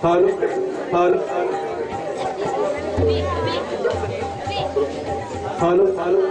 Hello hello hello hello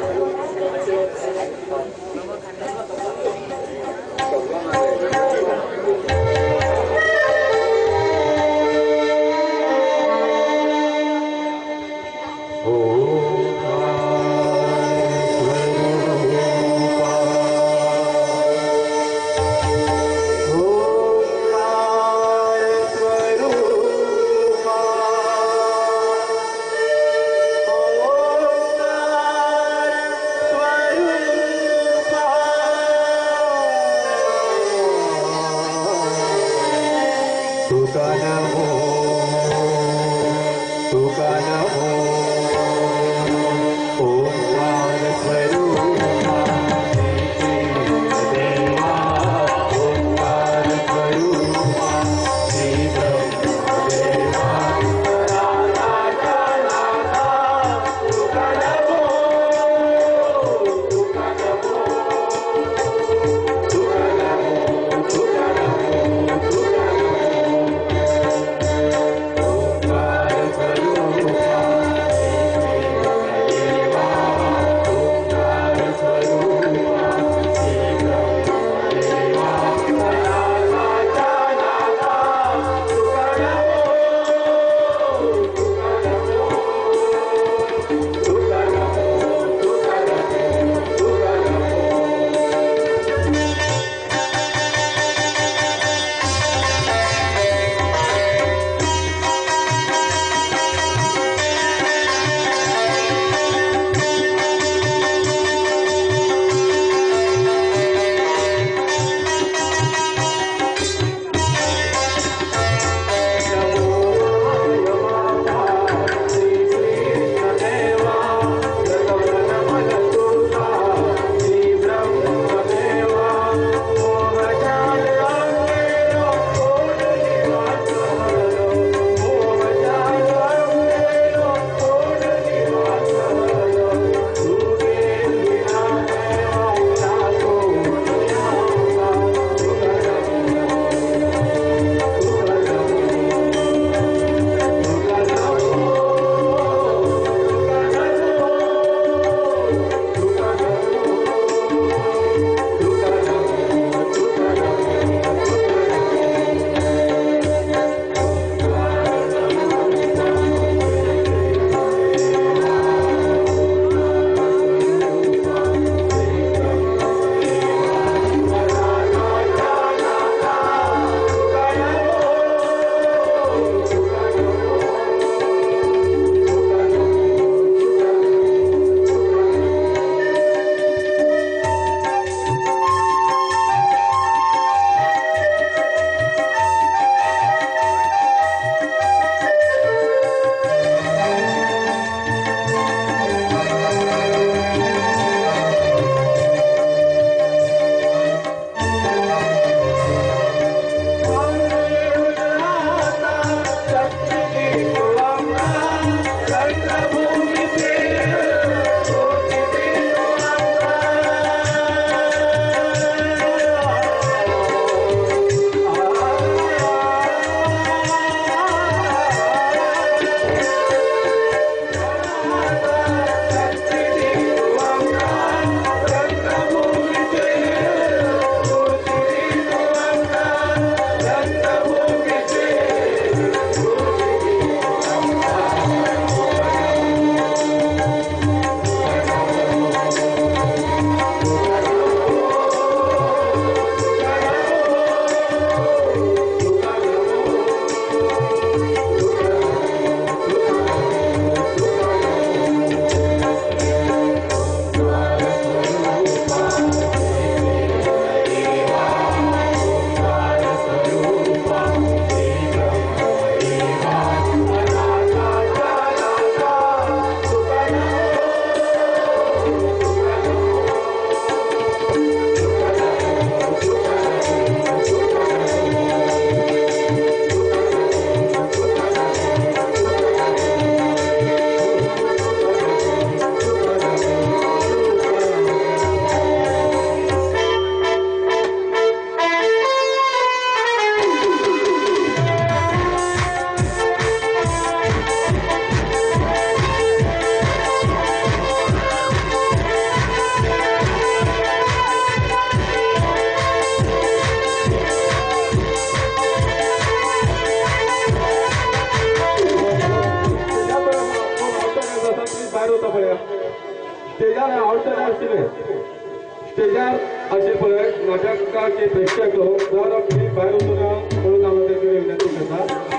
असे पळय नाटकाचे प्रेक्षक जर आपली बाहेर उतरा म्हणून आमच्याकडे विनंती करतात.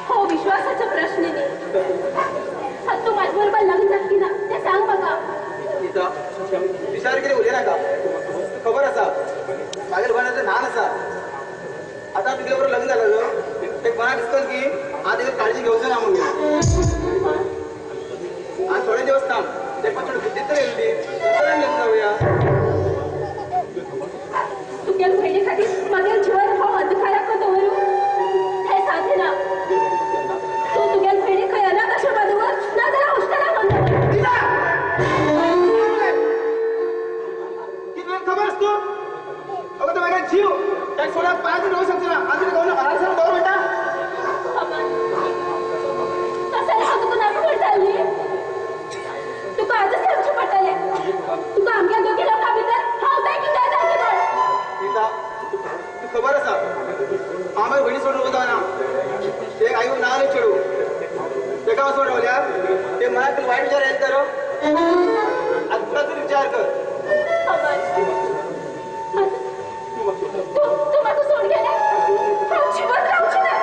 हो विश्वासाचा प्रश्न नाही. तू माझ्याबरोबर लग्न नक्की ना ते सांग बघा. विचार केले उद्या ना का खबर असा मागील बनाचं लहान असा आता तुझ्याबरोबर लग्न झालं ते बना दिसतं की आज एक काळजी घेऊन ना म्हणून आज थोडे दिवस थांब ते पण थोडी बुद्धी तर येईल लग्न जाऊया. तुझ्या बहिणीसाठी माझ्या जीवन हा अंधकारा करतो हे साधे ना तू तुझ्या बहिणी काही अनाथ आश्रमावर ना जरा औषधाला म्हणतो खबर असतो अगं तर माझा जीव त्या सोडा पायातून राहू शकतो ना अजून जाऊन आराम दौर बेटा तुका नागपूर चालली तुका आजच लक्ष पडतले तुका आमच्या दोघी लोकांभितर हावताय की काय जागे सीता तू खबर असा आम्हाला बहिणी सोडून होता ना ते आई नाव नाही चढू ते का सोडवल्या ते मनात वाईट विचार येईल तर आता तू विचार कर तू माझं सोड गेला जीवन राहूची ना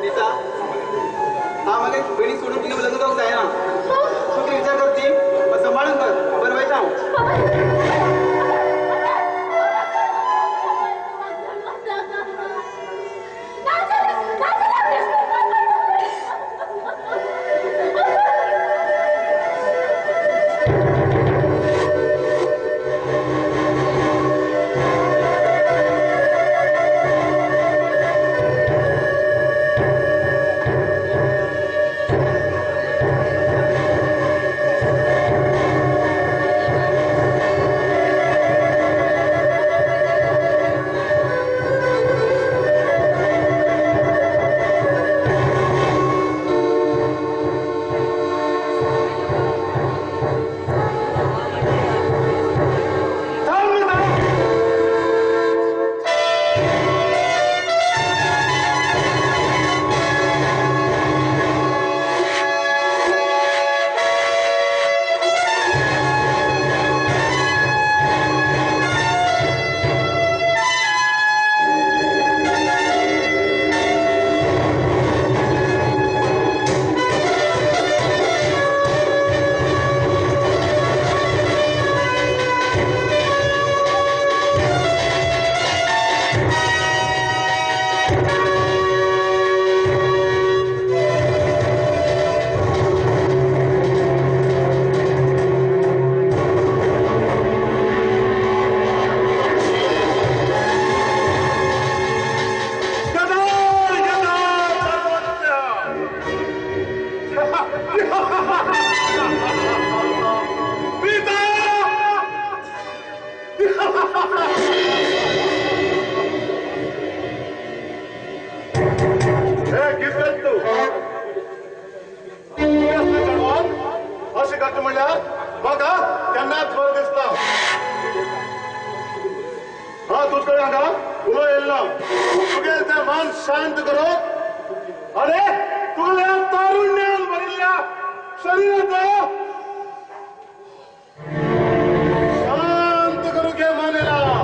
सीता हा मला बहिणी सोडून तिने लग्न जाऊ जाय ना तू ते विचार करती मग सांभाळून कर बरं असे करतो म्हणल्यार बघा केन्नाच बरो दिसता हा तुझकडे हांगा उलो येयल्लो तुगे तें मन शांत करूंक आनी तुगेल्या तारुण्यान भरिल्ल्या शरिराचो शांत करूंक हे मन येयला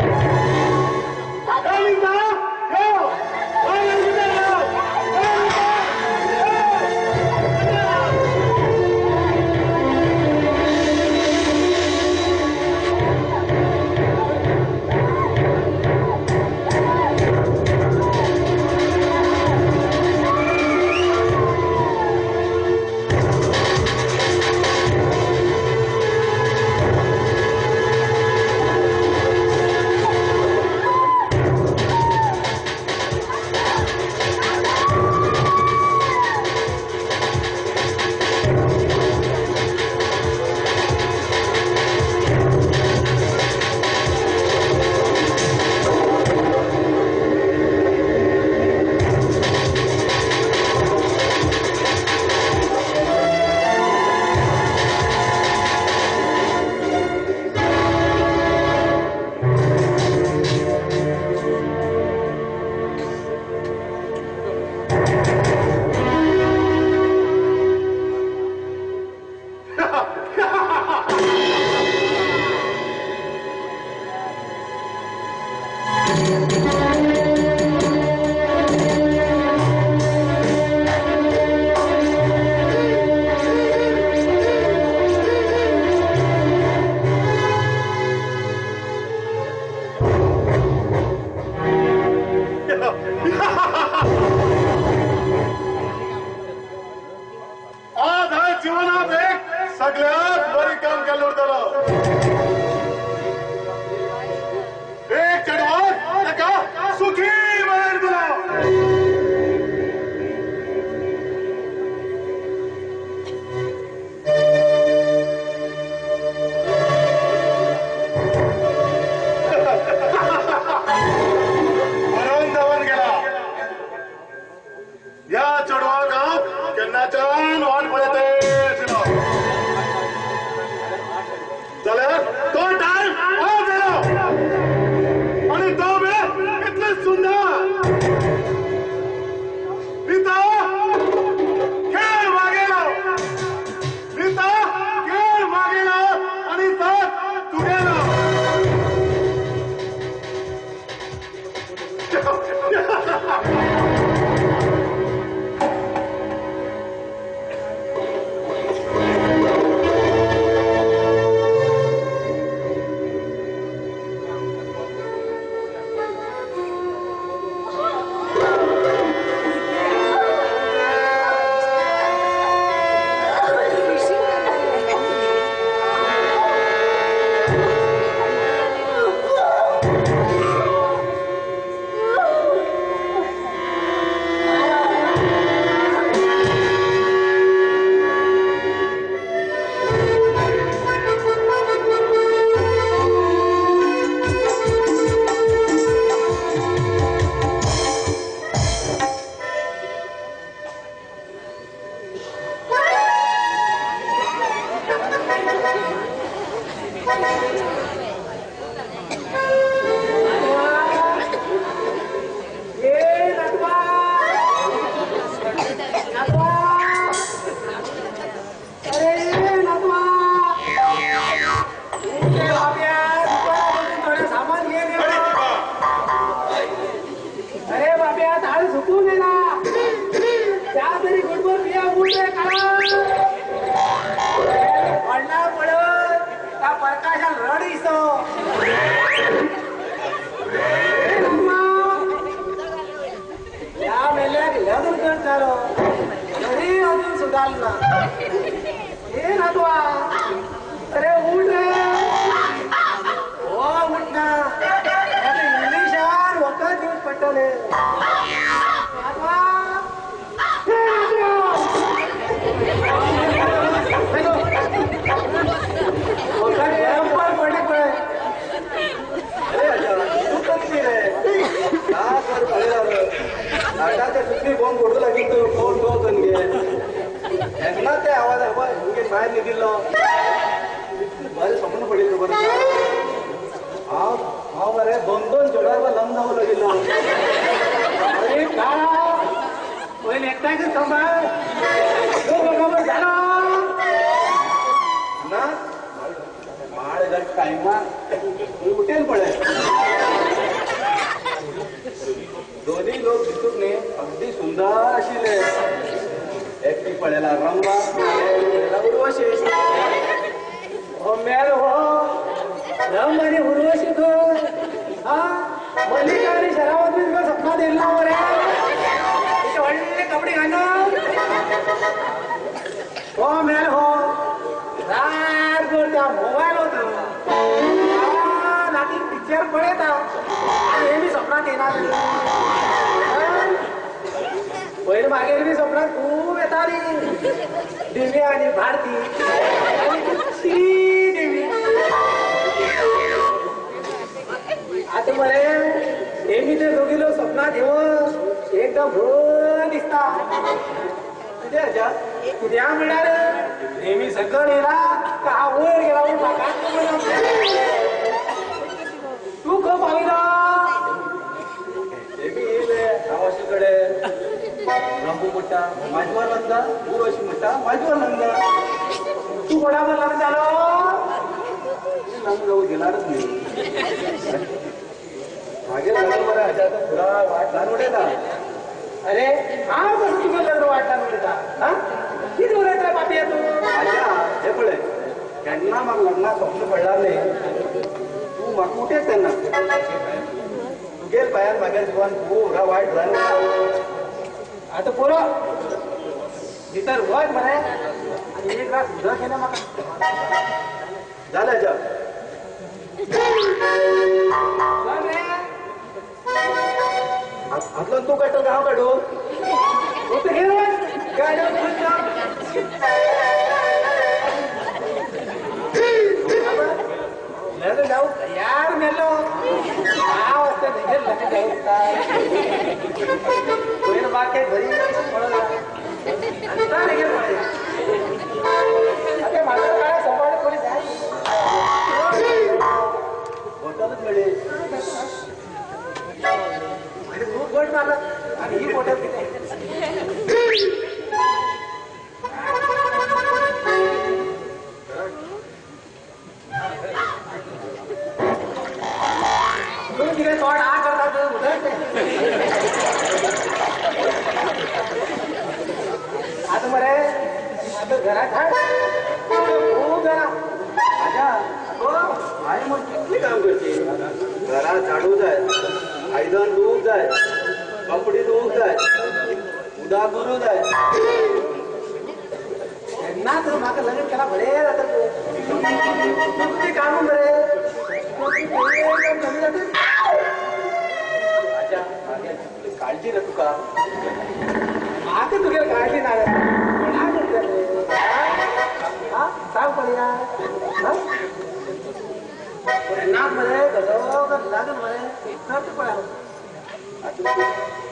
बरोबर लग्न जाऊ गेलो अरे का पहिले एकटाच सांभाळ बरोबर झालं ना बाळ जर टाइमा उठेल पडे दोन्ही लोक दिसून नाही अगदी सुंदर आशिले एकटी पडेला रंबा उर्वशी हो मेल हो रंग आणि उर्वशी तो हा मल्लिका आणि शरावत मी तुला सपना देईल ना रे ಒಳ್ಳೆ कपडे घालून हो मेल हो रात त्या मोबाईल होत नाती पिक्चर पडत हे मी स्वप्नात येणार पहिले मागे मी स्वप्नात खूप येताली देवी आणि भारती आणि श्री देवी आता मरे हे मी ते दोघी लोक स्वप्नात येऊन एकदम भर दिसता उद्या मिळाल नेहमी सगळं येला का वर गेला तू खूप पाहिला गावाशीकडे रंबू मोठा माझ्यावर लंगा उर्वशी मोठा माझ्यावर लंगा तू कोणावर लग्न झालं लग्न जाऊ देणारच नाही मागे लग्न बरं ह्याच्यात तुला वाट लहान उडेल अरे हा बस तुझं लग्न वाटला नव्हता हा किती उद्या पाठी येतो अच्छा हे पडे त्यांना मग लग्नात स्वप्न पडणार नाही तू मग कुठेच त्यांना तू गेल पायात मागे जीवन तू वाईट झालं आता पोरं इतर वय म्हणे आणि एक रात सुद्धा केलं मग झालं जा आपलं तू काढतो गाव काढू तू तर घे गाड्या मेलो जाऊ यार मेलो 6 वाजता निघेल लग्न जाऊ बाकी घरी आता निघेल आता माझं काय सांभाळ कोणी जाय बॉटलच मिळेल खूप गोड मारला आणि ही बॉटल किती तुम्ही तिकडे तोंड आ करतात आता बरे आता घरात खूप जरा अच्छा हो आई मग किती काम करते घरात झाडू जाय आयदन धुवूक जाय कपडे धुवूक जाय उदा करू जाय ना तर मागं लग्न केला बरे जातात किती काम बरे कमी जाते अच्छा काळजी रे तुका आता तुझ्या काळजी नाही हा सांग पडया नाक मध्ये लागन मध्ये पडा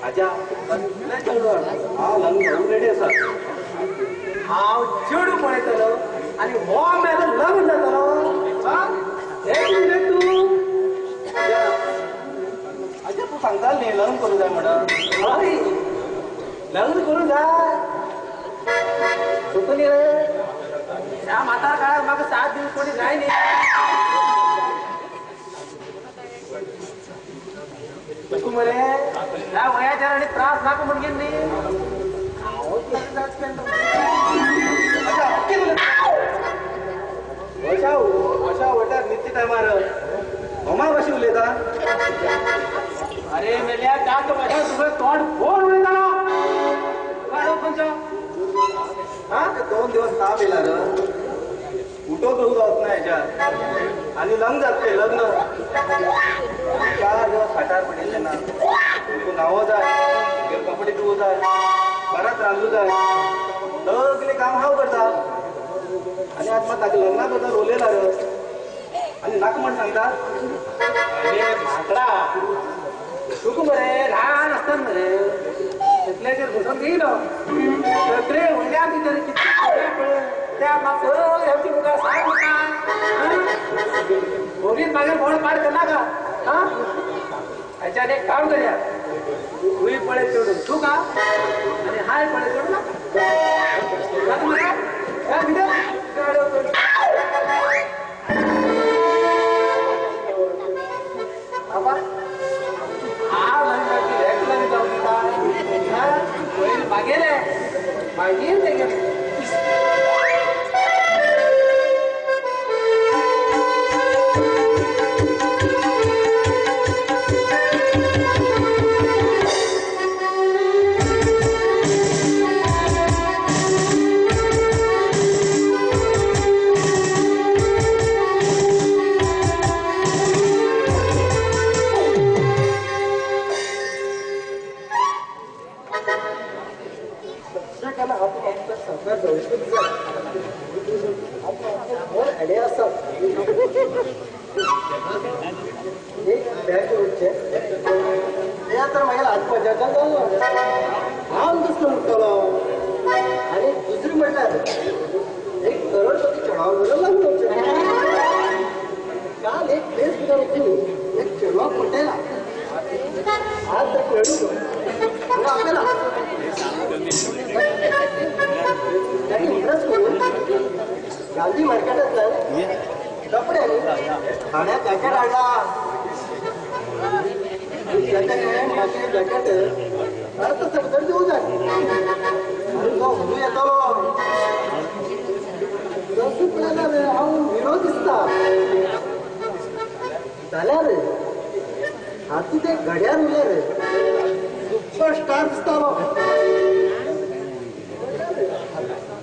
अच्छा हा लग्न होऊन रेडी असा हांव चेडू पळयतलो आनी हो मेलो लग्न जातलो हे तू अच्छा तू सांगताल न्ही लग्न करू जाय म्हणून हय लग्न करूं जाय सुकून रे त्या म्हातार काळात म्हाका 7 दीस कोणी जाय न्ही तू मरे त्या वयाच्या आणि त्रास नाका म्हणगे न्ही अशा वटार नित्य टायमार होमा कशी उलयता अरे मेल्या जात माझ्या तुझं तोंड फोन उडे झाला काढो खंयचो हा 2 दिवस ताप येला ग उठो करू जात ना ह्याच्यात आणि लग्न जातले लग्न 4 दिवस खाटार पडिल्ले ना तू न्हावो जाय कपडे धुवो जाय बरात रांदू जाय सगळे काम हांव करता आणि आज मग ताका लग्ना बद्दल उलयला रे आणि नाका म्हण सांगता अरे माकडा तू मरे लहान असताना मरे तिथल्याचेर बसून गेलो सगळे उद्या भितर किती त्या मागं ह्याची मुखार सांग नका भोगीत मागे फोन पाड करना का हा ह्याच्यात एक काम करूया हुई पळे सोडून तू का आणि हाय पळे सोडून मागेल मागेल तर मला आत्महत्याचा नाम कसं उठवलं आणि दुसरी म्हणणार 1 करोडपती चढावलं लागलो काल एक बेस उतरून एक चढवा फुटायला आज तर खेळू आपल्याला त्यांनी इकडंच करून गांधी मार्केटातला कपड्याने खाण्यात जॅकेट आणला माझी जॅकेट तसं देऊ जा आणि तो हुजू येतो हा विरोध दिसता जाल्यार हातूंत एक घड्याळ उरलें रे सुपरस्टार दिसता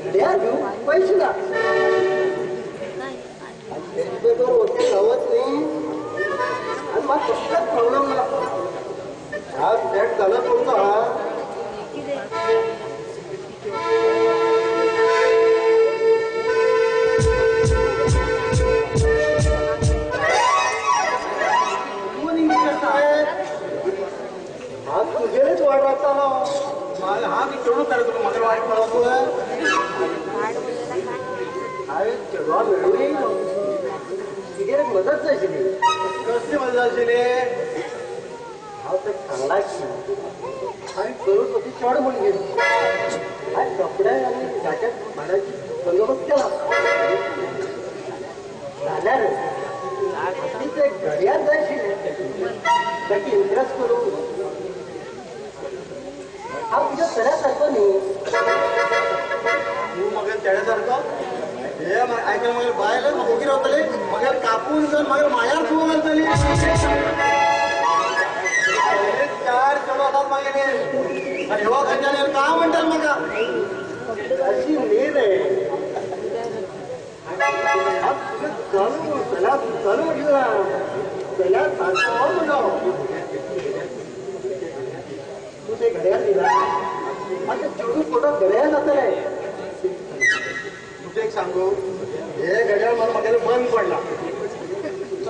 घड्याळ घेवंक पयशे ना वचून रावत न्ही आणि म्हाका कसलोच प्रॉब्लेम ना हा सेट झाला तुमचा हा तुझेच वाट राहता हा मी चढून कर तुला म्हाका वाट पडतो हांवें चेडवा मेळूंक तिगेर मदत जाय आशिल्ली कसली मदत जाय आशिल्ली हांव तें सांगला की हांवें करोडपती चड म्हूण गेली हांवें कपडे आनी जॅकेट भाड्याची बंदोबस्त केला जाल्यार ते घडयाळ जाय आशिल्लें ताका इम्प्रेस करूंक हांव तुज्या चल्या सारको न्ही तूं म्हाका चेड्या सारको हे आयकून मागीर बायल म्हाका रावतली मागीर कापून जावन मागीर मायार सुरू घालतली 4 चेडो आसात मागीर आनी ह्यो खंयच्यान काय म्हणटात म्हाका अशी न्ही रे चालू चालू म्हटला चल्या सारको म्हणलो तू ते घड्याळ दिला आता चेडू फोटो घड्याळ जातले तुका एक सांगू हे घड्याळ मला म्हागेले बंद पडला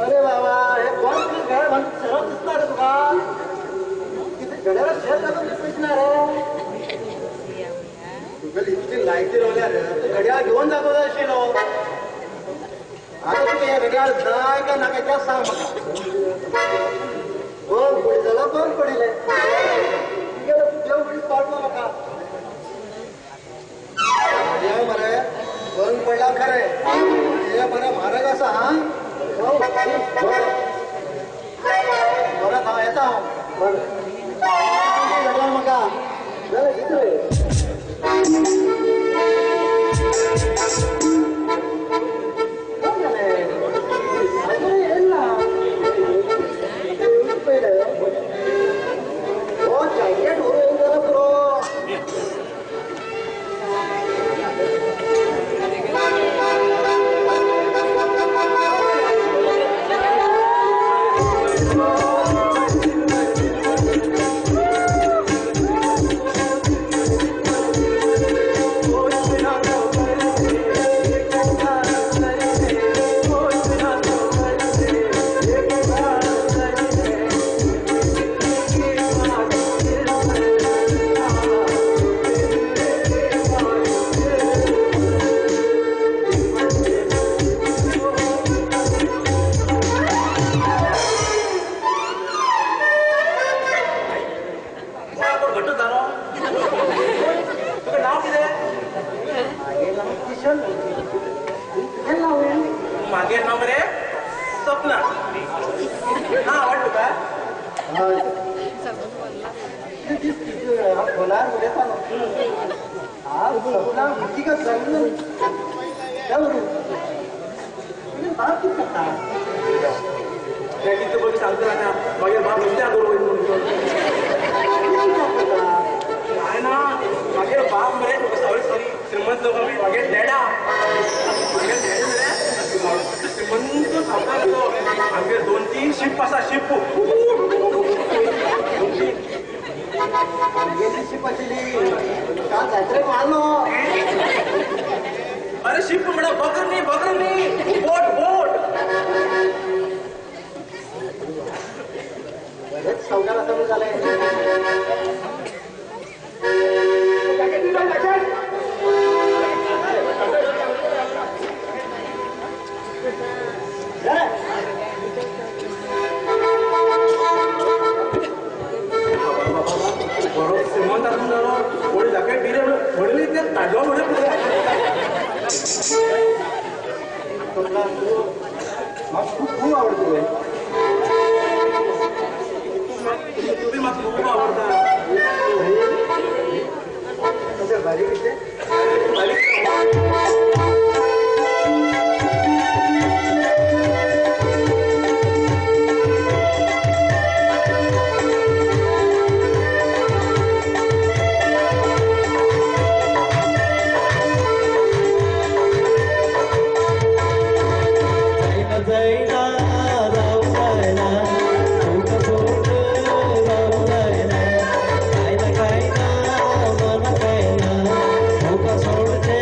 अरे बाबा हे बंद घड्याळ म्हाका सरळ दिसता रे तुका कितें घड्याळ शेत घालून दिसना रे तुका इतकी लायटी रोवल्या रे घड्याळ घेवन जातो जाय आशिल्लो आता तुका हे घड्याळ जाय काय नाका तें सांग म्हाका बंद पडी जाल्यार बंद पडिलें तुगेलो देव बरी पाडलो म्हाका घड्याळ मरे बंद पडला खरे हे बरं म्हारग आसा हा परत हांव येता हांव घड्याळ म्हाका जाल्यार कितें वाटलं हा वाटलं का होणार उद्या चालू हा सबला भीती का चालू तिथं बघ सांगतो ना माझ्या बाप विचार करू आहे ना माझे बाप मरे सॉरी श्रीमंत लोक माझे डॅडा श्रीमंत सापडा आमचे 2-3 शिप असा शिप अरे शिप म्हणा बकर नाही बोट सौदाला चालू झालाय श्रीमंत कोणी जॅकेट दिले म्हणले ते ताजवा म्हणे खूप आवडतोय तुम्ही मला खूप आवडता सोडते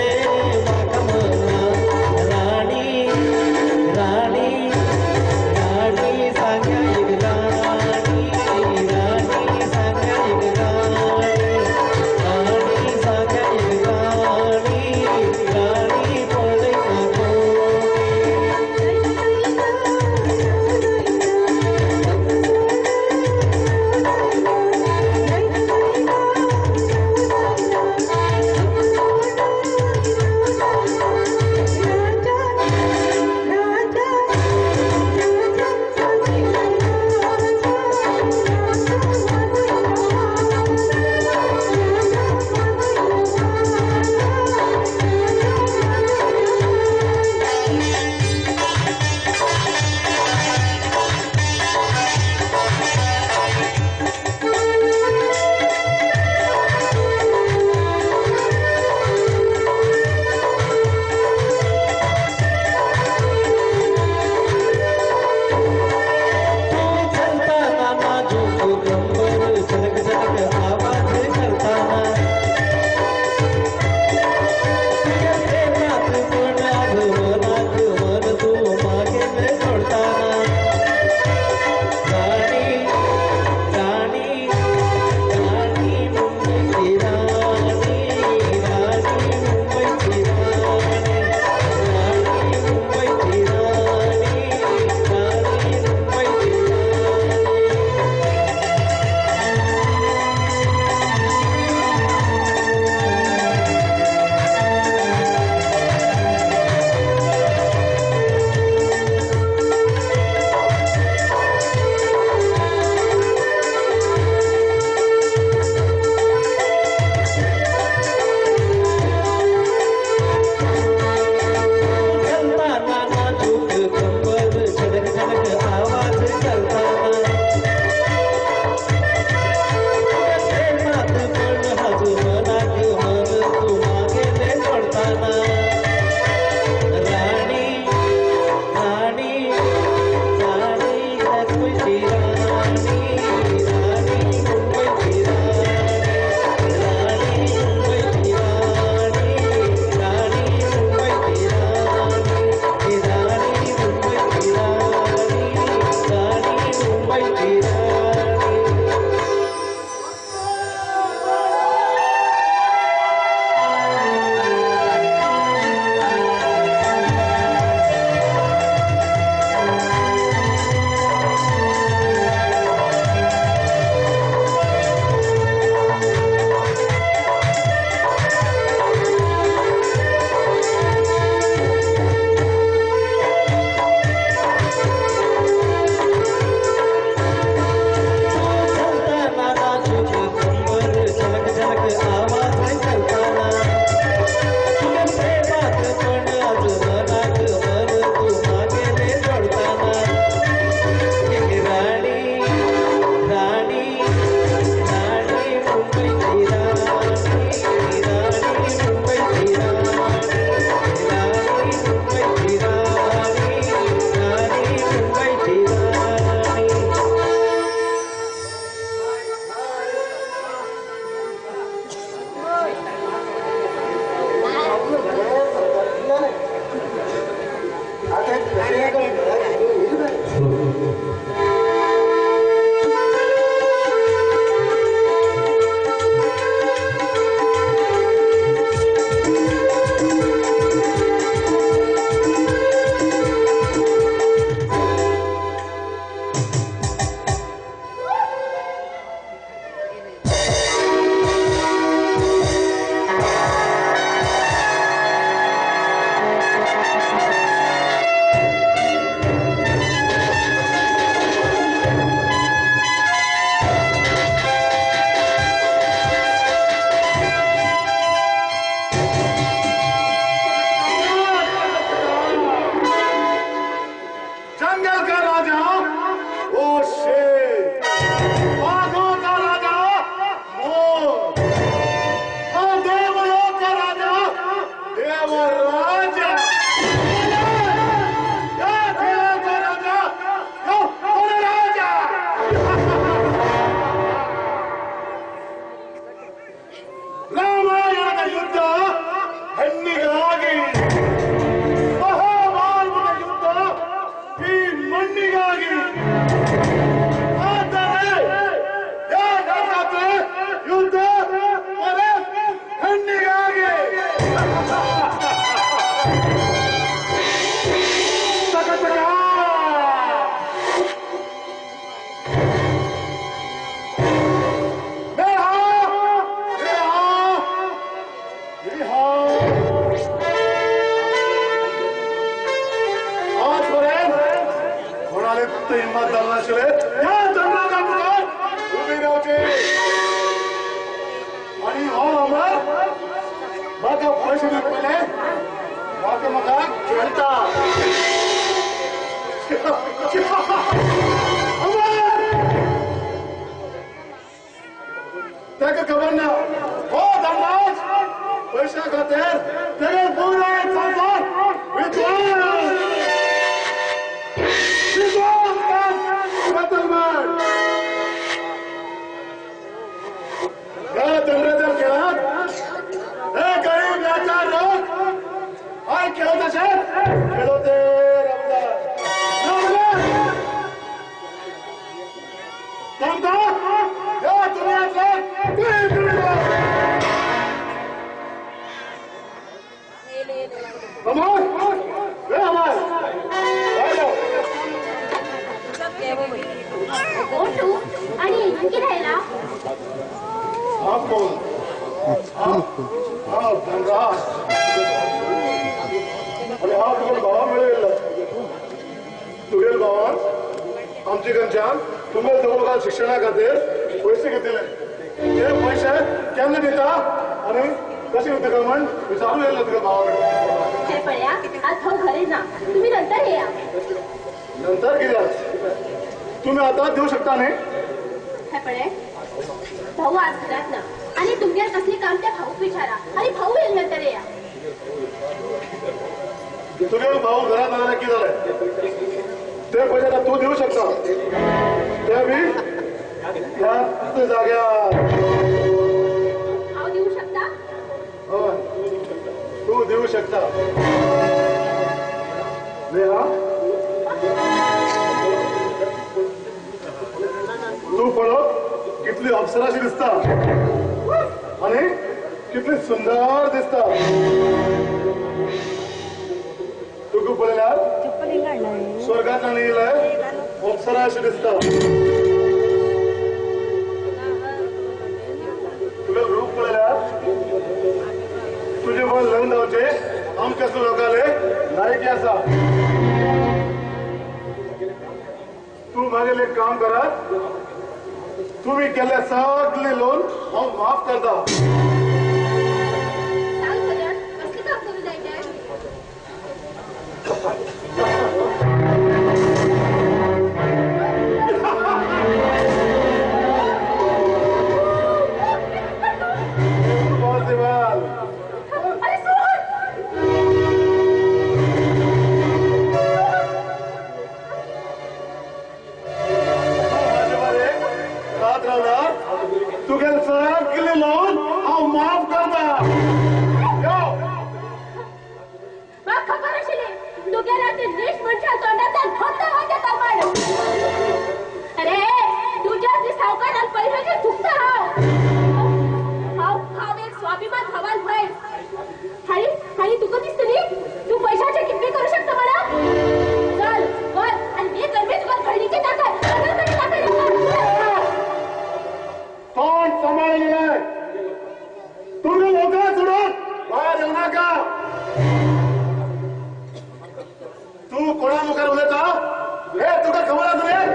खबर आहे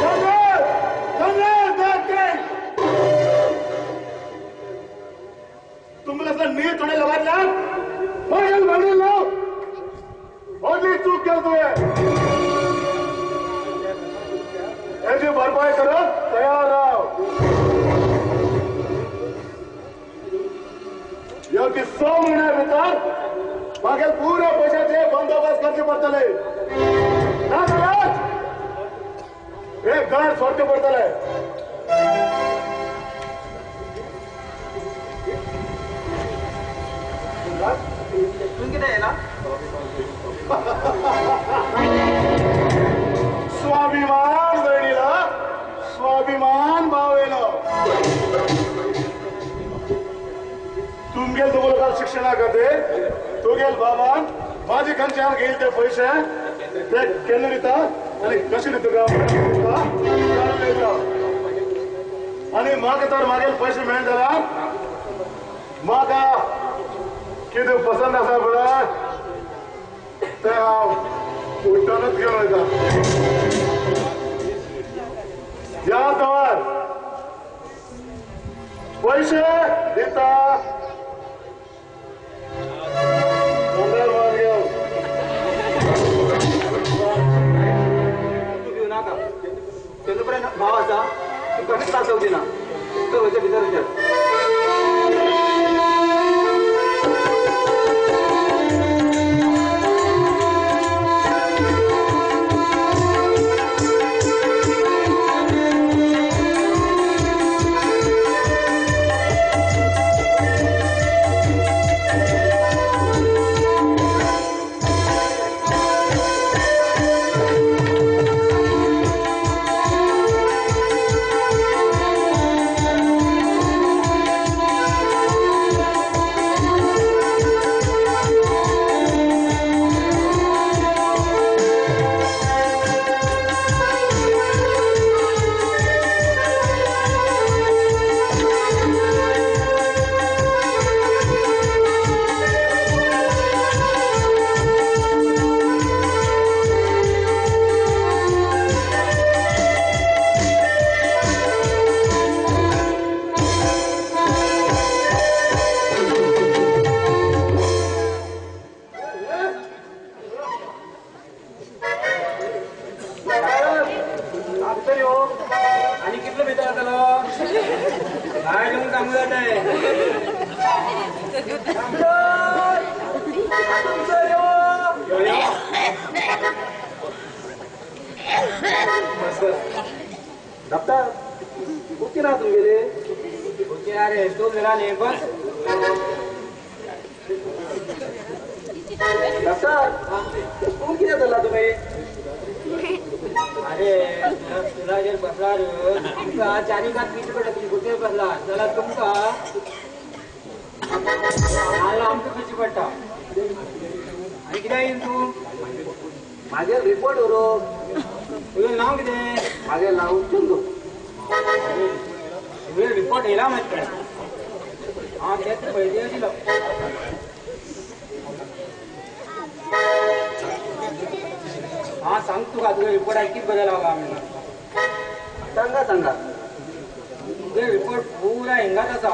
तुला तुम्ही कसला नीट थोडे लगाडला मोठी चूक केलतोय याची भरपाई करत तयार राह योग्य 100 महिन्या भितर मागील पुऱ्या पैशाचे बंदोबस्त करचे पडतले ना जाल्यार हे घर सोडचे पडतले तू किती आहे ना स्वाभिमान बहिणीला स्वाभिमान भावेला तुमगेल तुम्हाला शिक्षणा करते तू गेल बाबान माझी खंचान घेईल ते पैसे ते केन्ना दिता आणि कशी दिता आणि म्हाका तर मागील पैसे मेळून जाला म्हाका कितें पसंद आसा पळय ते हांव उठ्ठानच घेवन वयता या दवर पैसे दिता नंबर वन घेवन तू घेऊ नाका तेन्नापर्यंत भाव आसा तू कमीच त्रास जाऊ दिना तर वयच्या भितर विचार आणि कितलं भेटा त्याला काय घेऊन सांगू जात आहे डॉक्टर कुठे राहा तुम्ही गेले अरे तो मेरा नाही बस डॉक्टर कोण किती झाला तुम्ही अरे तुला जर बसला तुमका चारी का पीठ पडला तुम्ही कुठे बसला त्याला तुमका मला आमचं कशी पडता आणि किती येईल तू माझे रिपोर्ट वरो तुझं नाव किती माझे नाव चंदू तुझे रिपोर्ट येला माहित काय हा त्यात पैसे दिलं हा सांग तू का तुझा रिपोर्ट ऐकीत बदल हवा म्हणून सांगा सांगा तुझे रिपोर्ट पुरा हिंगात असा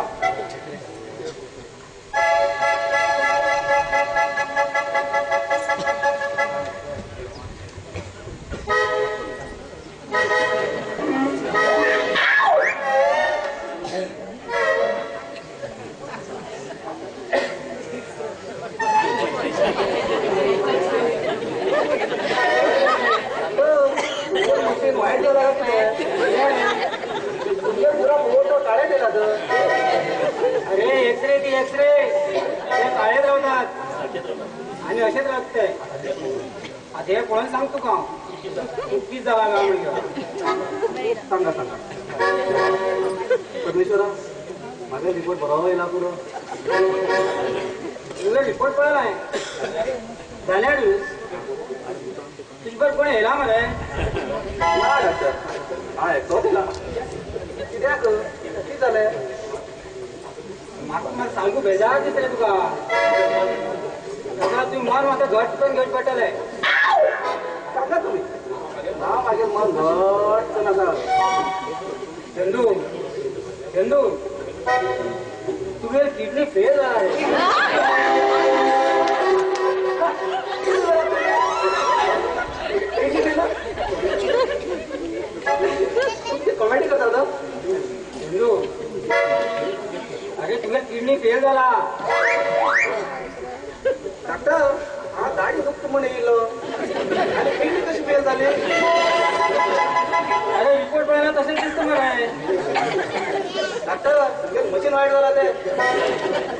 वाईट झाला पुरा फोटो काढे दिला तर अरे एक्सरे ती एक्सरे ते काळेच राहतात आणि असेच लागतंय आता हे कोण सांगतो का चुकीच झाला का म्हणजे सांगा सांगा परमेश्वरा माझा रिपोर्ट बरोबर येला पुरो तुझा रिपोर्ट पळालाय झाल्या तुझ्यावर कोण येला मरे ना डॉक्टर हा एकटो दिला कित्याक किती झालंय म्हाका सांगू बेजार दिसले तुका सगळा तुम्ही मन मात्र घट पण घट पडटले सांगा तुम्ही ना मागीर मन घट्ट नाका चंदू चंदू तुगे किडनी फेल जाला कॉमेडी करतात चंदू अरे तुगे किडनी फेल झाला डॉक्टर हा दाढी फक्त म्हणे येईल आणि किडनी कशी फेल झाली अरे रिपोर्ट पाहिला तसेच दिसतं मला डॉक्टर मशीन वाईट झाला ते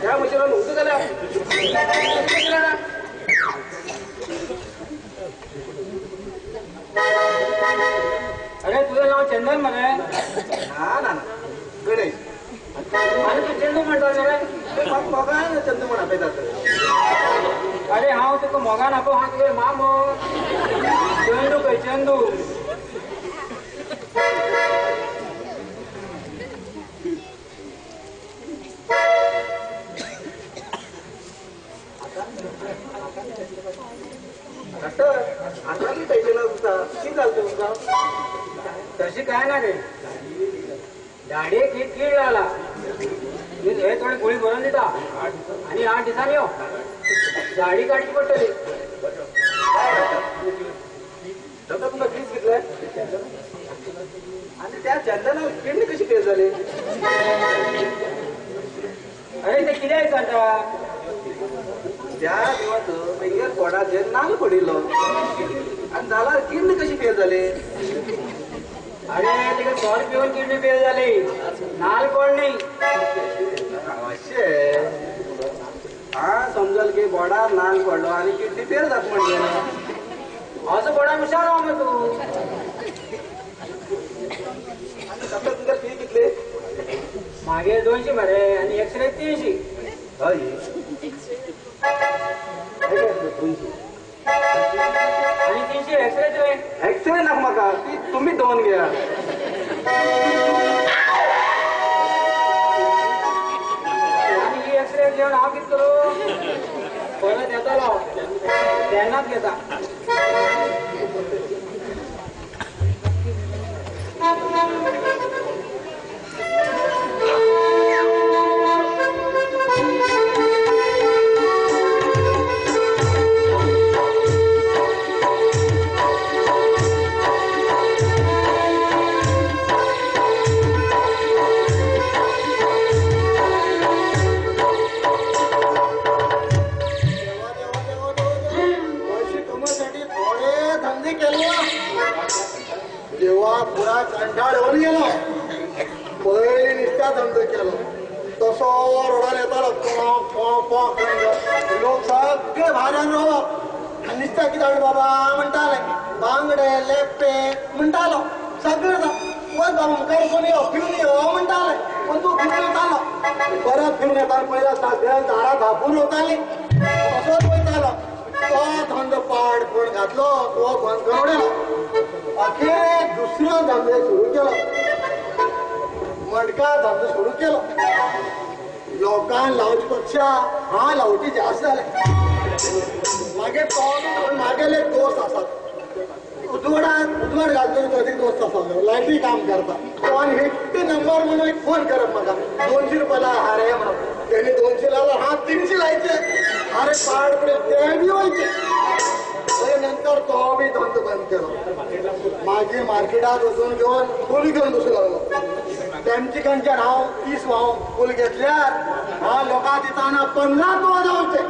त्या मशीनवर उलटी झाल्या अरे तुझं नाव चंदन म्हणे हा ना गणेश आणि तू चंदू म्हणतो रे बघा चंदू म्हणा पाहिजे अरे हांव तुका मोगा नाको हा तुगे मामो चंदू खंय चंदू डॉक्टर आता मी पैसे न तुमचा किती चालतो तुमचा तशी काय ना रे दाढयेक एक कीड लागला मी हे थोडी गोळी भरून दिता आणि 8 दिसांनी यो दाढी काढची पडटली डॉक्टर तुमचा फीस घेतलाय आणि त्या चंदना किडनी कशी फेल झाली अरे ते कितें सांगता त्या दिवस पयलीं कोणाचेर नाल पडिल्लो आनी जाल्यार किडनी कशी फेल जाली अरे तिका सॉल पिवन किडनी फेल जाली नाल कोण नाही अशें हा समजल की बोडार नाल पडलो आनी किडनी फेल जाता म्हणजे असं कोणा हुशार हो मग तू डॉक्टर तुमच्या फी कितली मागे 200 मरे आणि एक्सरे 300 हय आणि 300 एक्सरे तुवें एक्सरे नाका म्हाका ती तुमी 2 घेया आणि ही एक्सरे घेऊन हांव कितें करूं परत येतालो तेन्नाच घेता जेव्हा पुरा कंटाळून गेलो पयली निश्चा धंदो केलो तसो रोडार येतालो लोक सगळे भाड्यान रावप निश्चा कितें बाबा म्हणटाले बांगडे लेपे म्हणटालो सगळे वय बाबा मुखार फिरून यो म्हणटाले पण तूं फिरून येतालो परत फिरून येतालो पयला सगळ्या दारां धापून वताली तसोच वयतालो तो धंदो पाड पूण घातलो तो बंद करून उडयलो अखेर दुसरो धंदो सुरू केलो मडका धंदो सुरू केलो लोकांक लावचे पेक्षा हांव लावटी जास्त जाले मागीर तो म्हागेले दोस्त आसात उजवड घालतलो तो एक दोस्त आसा लायटी काम करता तो आनी हिट नंबर म्हणून एक फोन करप म्हाका 200 रुपया हारे म्हणून तेणी 200 लावला हांव 300 लायचे हारे पाड पडले ते बी वयचे नंतर तो बी धंदो बंद केलो मागीर मार्केटात वचून घेवन फूल घेवन बसू लागलो तेमचे कडच्यान हांव 30 हांव फूल घेतल्यार हांव लोकांक दिताना 15 तो जावचे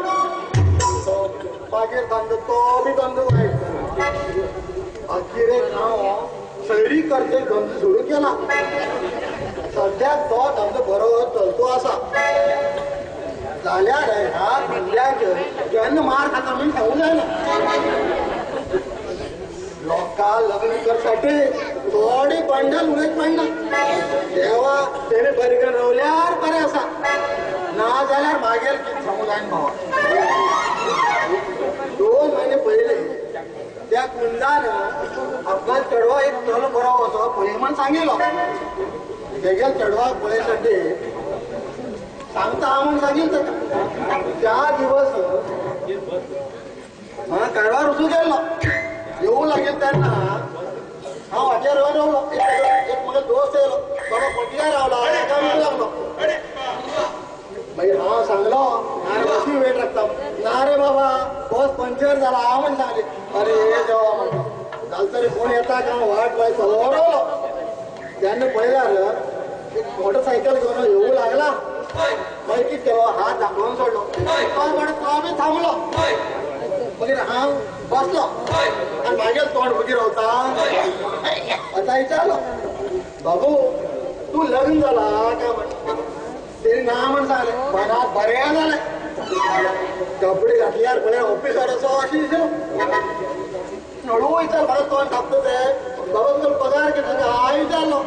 मागीर धंदो तो बी धंदो वायट अखेरेक हांव सैरी करचे धंदो सुरू केला सद्याक तो धंदो बरो चलतो आसा जाल्यार ह्या भुरग्यांक जेन्ना मार खाता म्हण सांगूंक जायना लोकां लग्न करसाठी थोडी बंडल उडयत पडना देवा तेणे बरें करून रावल्यार बरें आसा ना जाल्यार मागीर कितें सांगूंक जायना भावा 2 म्हयने पयले त्या कुंडान आपणाचो चेडवो एक चलो बरो असो पळय म्हण सांगिल्लो तेगे चेडवाक पळय साठी सांगता हांव म्हण सांगिल्लो त्या दिवस कडवार वचूंक गेल्लो येवूं लागील तेन्ना येलो बाबा पटल्या रावला एका वेळ लागलो भाई हा सांगलो अरे कशी वेळ लागता ना रे बाबा बस पंक्चर झाला हा म्हण सांगले अरे हे जेव्हा म्हणतो झालं तरी कोण येता का वाट पाहायचं ओरवलो त्यानं पहिलं एक मोटरसायकल घेऊन येऊ लागला माहिती तेव्हा हात दाखवून सोडलो तो म्हणत आम्ही थांबलो मग हा बसलो आणि मागे तोंड फुगीर होता आता विचारलो बाबू तू लग्न झाला का म्हण ते ना म्हण सांगले मनात बऱ्या झाले कपडे घातल्यार बरे ऑफिसर असो अशी हळू विचार मला तोंड टाकतो ते बाबा तुला पगार किती हा विचारलो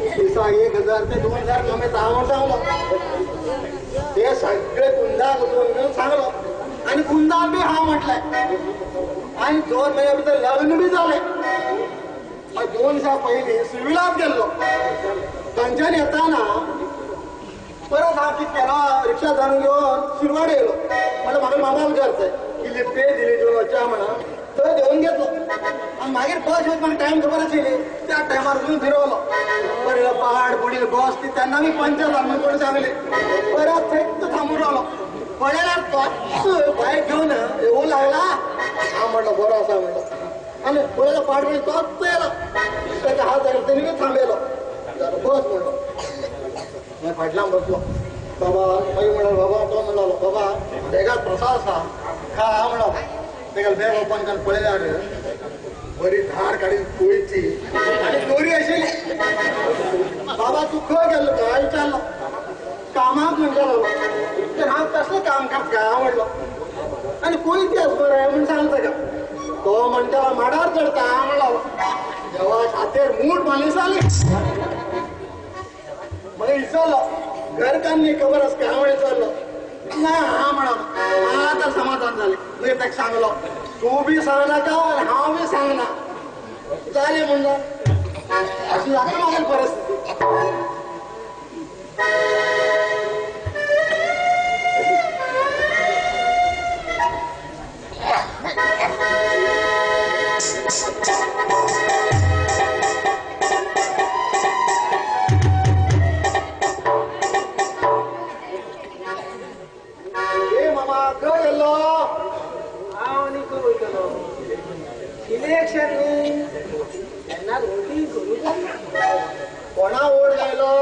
पैसा 1000 ते 2000 कमी सांगून सांगलो ते सगळे कुंदा मिळून सांगलो आणि कुंदा बी हा म्हटलाय आणि 2 महिन्यापर्यंत लग्न बी झाले 2 दिवसा पहिले सिव्हिलात गेलो कंचन येताना परत हा की केला रिक्षा जाणून घेऊन शिरवाड गेलो मला मागे मामा विचारतंय की लिफ्टे दिली जेव्हा म्हणा तर देऊन घेतलो आणि मागे बस होत मला टाइम खबरच येईल त्या टायमार घेऊन फिरवलो बरं पहाड पुढील बस ती त्यांना मी पंचर लागून कोणी सांगले परत थेट थांबून राहिलो पळायला बाईक घेऊन येऊ लागला हा म्हटलं बरं असा म्हणलं आणि पुढे पाठ म्हणजे तोच यायला त्याचा हात धरला त्यांनी मी थांबेलो बस म्हणलं मी फाटला बसलो बाबा मी म्हणाल बाबा तो म्हणालो बाबा वेगात प्रसाद असा खा हा म्हणाला ते बॅग ओपन करून पळयला बरी धार काढून पोळीची आणि दोरी अशी बाबा तू खं गेलो का विचारलो कामाक म्हणतो तर हा कसलं काम करत का म्हणलं आणि कोणी तेच बरं आहे म्हणून सांगतं का तो म्हणतो माडावर चढता म्हणला जेव्हा हातेर मूठ माणूस आले मग विचारलं घर कामनी खबरच का म्हणे चाललं नाही हा म्हणाला आता समाधान झाले मी त्याक सांगलो तू बी सांग ना का हा बी सांग ना चालेल म्हणलं अशी जाते माझी परिस्थिती कोणा ओढ गायलो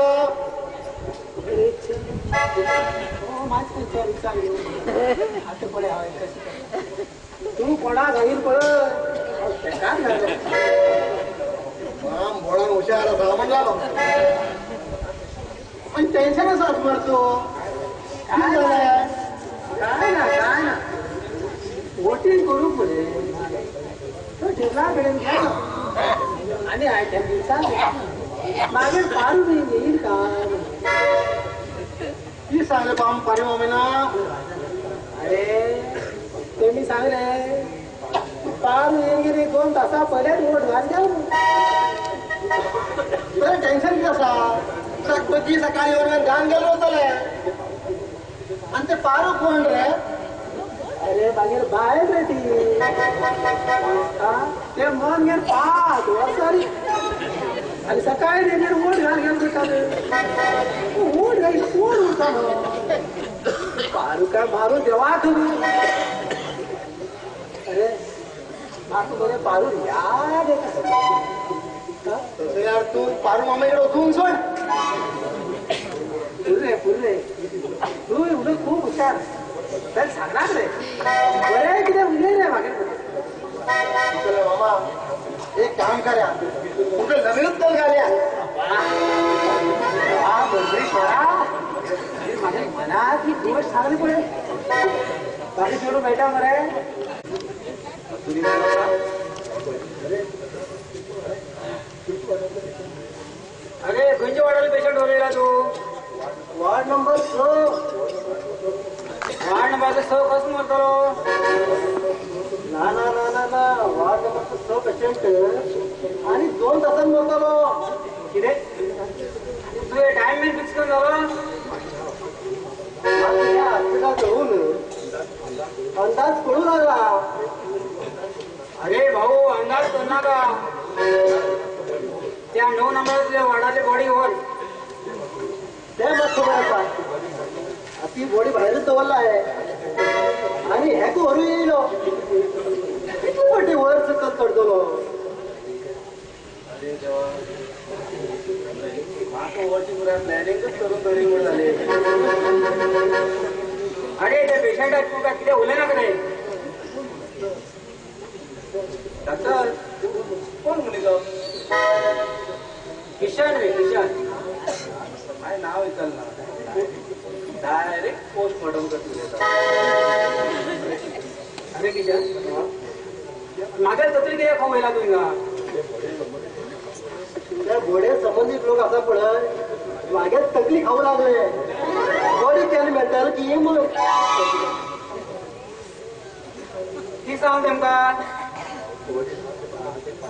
तू कोणा जाईल पडत भोळा हुशार असा म्हणला पण टेन्शनच असं मारतो काय ना वोटिंग करू पुढे ठेवला घ्या आणि आयत्या दिवसात मागे पारू येईल का ती सांगले पाम पाणी मम्मीना अरे ते मी सांगले पारू येईल की 2 तासा पहिले वोट घाल जाऊ टेन्शन कसा सकाळी सकाळी येऊन घाण गेलो होतो आणि ते पारू कोण रे अरे बाहेर बाहेर रे ती ते मन घेऊन पाहत सॉरी आणि सकाळी नेमके वोट घाल घेऊन वोट घाल कोण होता पारू काय मारू देवा तुम्ही अरे मारू बरे पारू याद तसं यार तू पारू मामाकडे उठवून सोड पुरे तू एवढं खूप हुशार तर सांगणार रे बरे किती उद्या रे मागे मामा एक काम करा कुठे लग्नच कर घाल्या माझ्या मनात ही गोष्ट सांगली पुढे बाकी सोडून बैठा मरे अरे खंयच्या वार्डाला पेशंट होलेला तू वार्ड नंबर 6 वार्ड नंबर 6 कसं म्हणतो ना वार्ड नंबर 6 पेशंट आणि 2 तासांत मरतलो किती तुझे टाइम फिक्स करून झालं हॉस्पिटलात जाऊन अंदाज कळू लागला अरे भाऊ अंदाज कर ना का त्या 9 नंबरातल्या वाडाचे बॉडी वर ते मग खबर आसा ती बॉडी भायरच दवरला आहे आणि हे करू येयलो किती फाटी वर सकत चढतलो म्हाका वरची पुरा प्लॅनिंगच करून बरी मूळ झाले अरे त्या पेशंटाक तुका कितें उलयना कडेन डॉक्टर कोण मुली तो किशन रे किशन काय नाव विचारलं डायरेक्ट पोस्टमॉर्टम करतले अरे किशन म्हाका तत्री कित्याक खाऊ येयला तुमकां त्या घोडे संबंधित लोक असा पळय मागेच तकली खाऊ लागले बॉडी केली मेंटल की म्हणून ती सांग तेमकां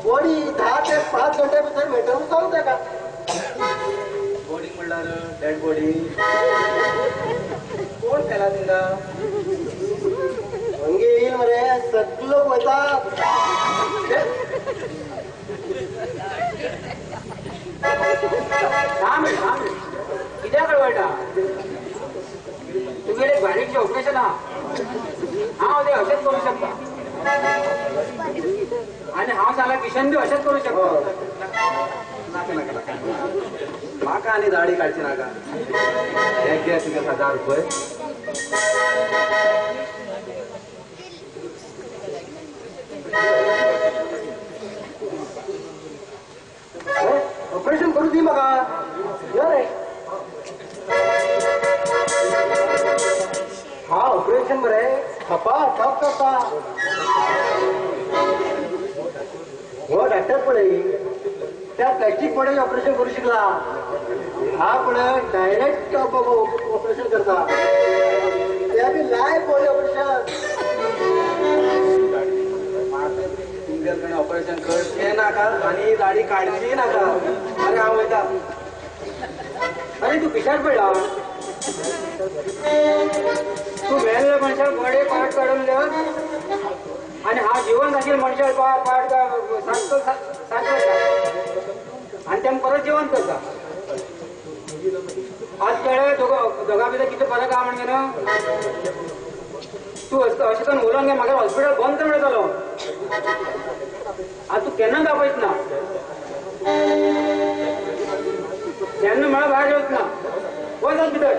बॉडी 10 ते 5 घंटे भितर मेंटल सांग ताका बॉडी म्हणल्यार डेड बॉडी कोण केला तिंगा हंगे येईल मरे सगळे लोक वयतात थांब कित्याक कळवटा तुगेले बारीकशें ऑपरेशन आहा हांव तें अशेंच करूं शकता आनी हांव सांगला किशन बी अशेंच करूं शकता नाका नाका नाका म्हाका आनी दाढी काडची नाका एक घे तुगे 1000 रुपये ऑपरेशन करू दी म्हाका यो रे हा ऑपरेशन मरे थपा थप करता हो डॉक्टर पळय त्या प्लॅस्टिक पडे ऑपरेशन करू शिकला हा पळय डायरेक्ट ऑपरेशन करता त्या बी live body operation single operation करचे नाका आणि दाढी काढची नाका अरे हांव वयता अरे तू पिशार पडला तू मेल्ल्या मनशाक बडे पार्ट काडून देव आणि हा जिवंत आशिल्ल्या मनशाक पार्ट सारको आणि तेम परत जिवंत करता आज कळ्ळें दोगा भितर कितें फरक आहा म्हणजे न्हू तू अशें करून उलोवन घे म्हाका हॉस्पिटल बंद मेळटलो आज तू केन्ना दाखयत ना केन्ना म्हळ्यार भायर येवच ना वच भितर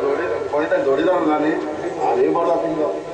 जोडी कोणी जोडीदार झाले आधी बरं